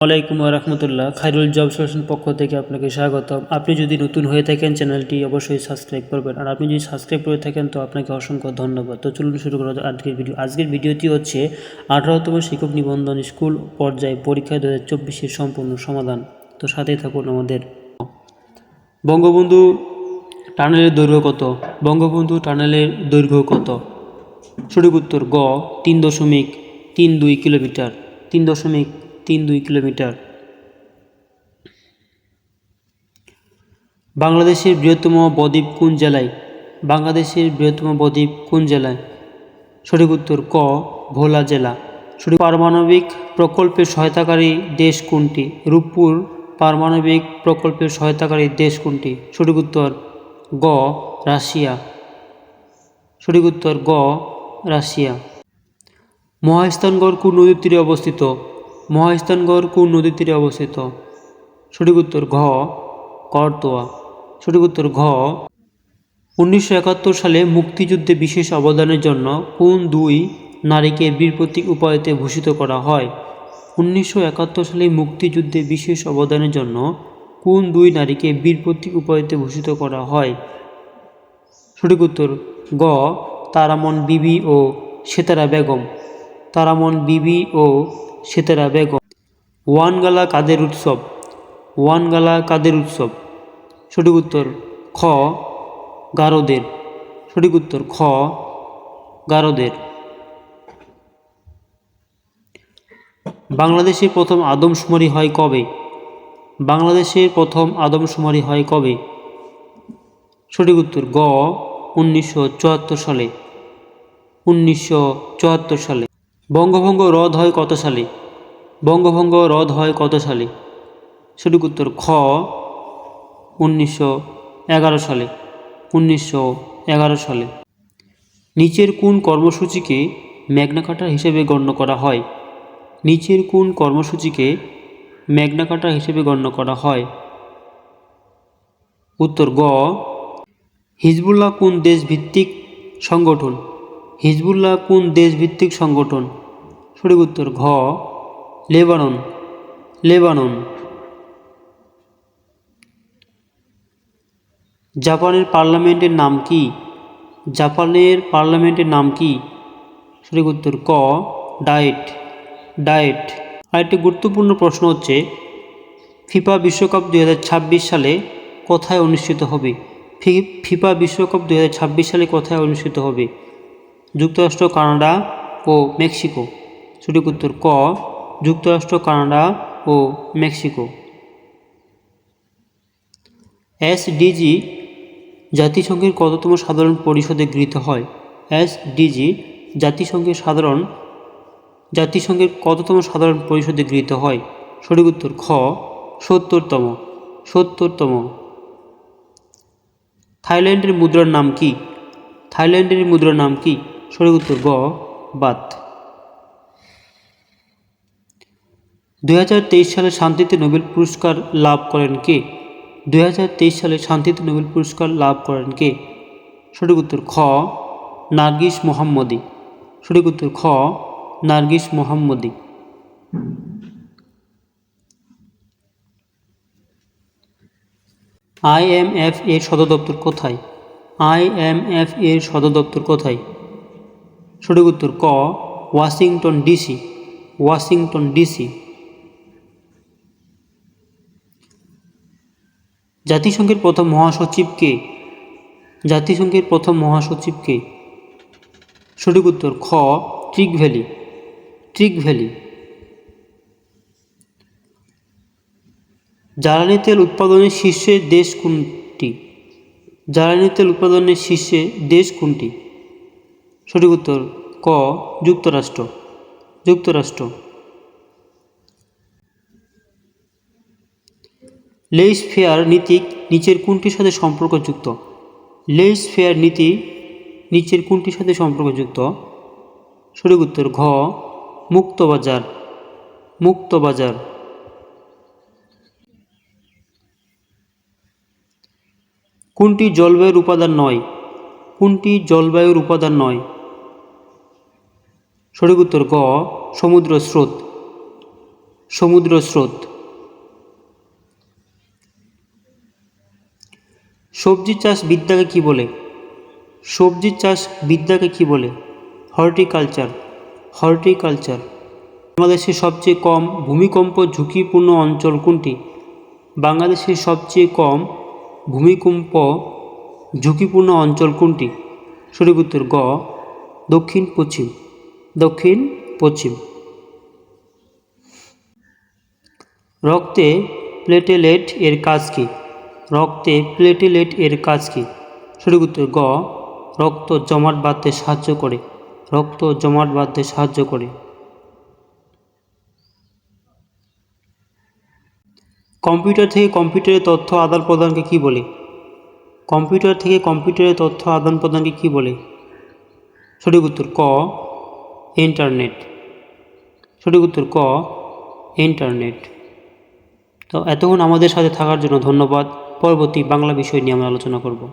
ওয়ালাইকুম রহমতুল্লাহ। Khairul job solution পক্ষ থেকে আপনাকে স্বাগতম। আপনি যদি নতুন হয়ে থাকেন চ্যানেলটি অবশ্যই সাবস্ক্রাইব করবেন, আর আপনি যদি সাবস্ক্রাইব করে থাকেন তো আপনাকে অসংখ্য ধন্যবাদ। তো চলুন শুরু করা যাক আজকের ভিডিওটি হচ্ছে 18তম শিক্ষক নিবন্ধন স্কুল পর্যায়ে পরীক্ষা 2024-এর সম্পূর্ণ সমাধান। তো সাথেই থাকুন আমাদের। বঙ্গবন্ধু টানেলের দৈর্ঘ্য কত? বঙ্গবন্ধু টানেলের দৈর্ঘ্য কত? সঠিক উত্তর গ 3.32 কিলোমিটার। 3.32 কিলোমিটার। বাংলাদেশের বৃহত্তম বদ্বীপ কোন জেলায়? বাংলাদেশের বৃহত্তম বদ্বীপ কোন জেলায়? সঠিক উত্তর ক ভোলা জেলা। সঠিক পারমাণবিক প্রকল্পের সহায়তাকারী দেশ কোনটি? রূপপুর পারমাণবিক প্রকল্পের সহায়তাকারী দেশ কোনটি? সঠিক উত্তর গ রাশিয়া। সঠিক উত্তর গ রাশিয়া। মহাস্থানগড় কোন নদীর তীরে অবস্থিত? মহাস্থানগড় কোন নদীর তীরে অবস্থিত? সঠিক উত্তর ঘ করতোয়া। সঠিক উত্তর ঘ। 1971 সালে মুক্তিযুদ্ধে বিশেষ অবদানের জন্য কোন দুই নারীকে বীর প্রতীক উপাধিতে ভূষিত করা হয়? 1971 সালে মুক্তিযুদ্ধে বিশেষ অবদানের জন্য কোন দুই নারীকে বীর প্রতীক উপাধিতে ভূষিত করা হয়? সঠিক উত্তর গ তারামন বিবি ও সেতারা বেগম। তারামন বিবি ও সেতারা বেগম। ওয়ানগালা কাদের উৎসব? ওয়ানগালা কাদের উৎসব? সঠিক উত্তর খ গারোদের। সঠিক উত্তর খ গারোদের। বাংলাদেশের প্রথম আদমশুমারি হয় কবে? বাংলাদেশের প্রথম আদমশুমারি হয় কবে? সঠিক উত্তর গ 1974 সালে। 1974 সালে। বঙ্গভঙ্গ রদ হয় কত সালে? বঙ্গভঙ্গ রদ হয় কত সালে? সঠিক উত্তর খ 1911 সালে। 1911 সালে। নিচের কোন কর্মসূচিকে ম্যাগনা কার্টা হিসেবে গণ্য করা হয়? নিচের কোন কর্মসূচিকে ম্যাগনা কার্টা হিসেবে গণ্য করা হয়? উত্তর গ হিজবুল্লাহ কোন দেশভিত্তিক সংগঠন? হিজবুল্লাহ কোন দেশভিত্তিক সংগঠন? সঠিক উত্তর ঘ লেবানন। লেবানন। জাপানের পার্লামেন্টের নাম কি? জাপানের পার্লামেন্টের নাম কি? সঠিক উত্তর ক ডায়েট। ডায়েট। আরেকটি গুরুত্বপূর্ণ প্রশ্ন হচ্ছে ফিফা বিশ্বকাপ 2026 সালে কোথায় অনুষ্ঠিত হবে? ফিফা বিশ্বকাপ 2026 সালে কোথায় অনুষ্ঠিত হবে? যুক্তরাষ্ট্র, কানাডা ও মেক্সিকো। সঠিক উত্তর ক যুক্তরাষ্ট্র, কানাডা ও মেক্সিকো। এসডিজি জাতিসংঘের কততম সাধারণ পরিষদে গৃহীত হয়? এসডিজি জাতিসংঘের কততম সাধারণ পরিষদে গৃহীত হয়? সঠিক উত্তর খ 70তম। 70তম। থাইল্যান্ডের মুদ্রার নাম কি? থাইল্যান্ডের মুদ্রার নাম কি? সঠিক উত্তর গ বাত। 2023 সালে শান্তিতে নোবেল পুরস্কার লাভ করেন কে? 2023 সালে শান্তিতে নোবেল পুরস্কার লাভ করেন কে? সঠিক উত্তর খ নার্গিস মোহাম্মদী। সঠিক উত্তর খ নার্গিস মোহাম্মদী। IMF এর সদর দপ্তর কোথায়? IMF এর সদর দপ্তর কোথায়? সঠিক উত্তর ক ওয়াশিংটন ডিসি। Washington DC. জাতিসংঘের প্রথম মহাসচিব কে? জাতিসংঘের প্রথম মহাসচিব কে? সঠিক উত্তর খ ট্রিক ভ্যালি। Trick valley. জ্বালানি তেল উৎপাদনের শীর্ষে দেশ কোনটি? জ্বালানি তেল উৎপাদনের শীর্ষে দেশ কোনটি? সঠিক উত্তর ক যুক্তরাষ্ট্র। যুক্তরাষ্ট্র। লেইস ফেয়ার নীতি নিচের কোনটির সাথে সম্পর্কযুক্ত? লেইস ফেয়ার নীতি নিচের কোনটির সাথে সম্পর্কযুক্ত? সঠিক উত্তর ঘ মুক্তবাজার। মুক্তবাজার। কোনটি জলবায়ুর উপাদান নয়? কোনটি জলবায়ুর উপাদান নয়? সঠিক উত্তর গ সমুদ্র স্রোত। সমুদ্র স্রোত। সবজি চাষ বিদ্যাকে কি বলে? সবজি চাষ বিদ্যাকে কি বলে? হর্টিকালচার। হর্টিকালচার। বাংলাদেশের সবচেয়ে কম ভূমিকম্প ঝুঁকিপূর্ণ অঞ্চল কোনটি? বাংলাদেশের সবচেয়ে কম ভূমিকম্প ঝুঁকিপূর্ণ অঞ্চল কোনটি? সঠিক উত্তর গ দক্ষিণ পশ্চিম। দক্ষিণ পশ্চিম। রক্তে প্লেটেলেট এর কাজ কি? রক্তে প্লেটেলেট এর কাজ কি? সঠিক উত্তর গ রক্ত জমাট বাঁধতে সাহায্য করে। রক্ত জমাট বাঁধতে সাহায্য করে। কম্পিউটার থেকে কম্পিউটারে তথ্য আদান প্রদানকে কি বলে? কম্পিউটার থেকে কম্পিউটারে তথ্য আদান প্রদানকে কি বলে? সঠিক উত্তর ক ইন্টারনেট। সঠিক উত্তর ক ইন্টারনেট। তো এতক্ষণ আমাদের সাথে থাকার জন্য ধন্যবাদ। পরবর্তী বাংলা বিষয় নিয়ে আমরা আলোচনা করব।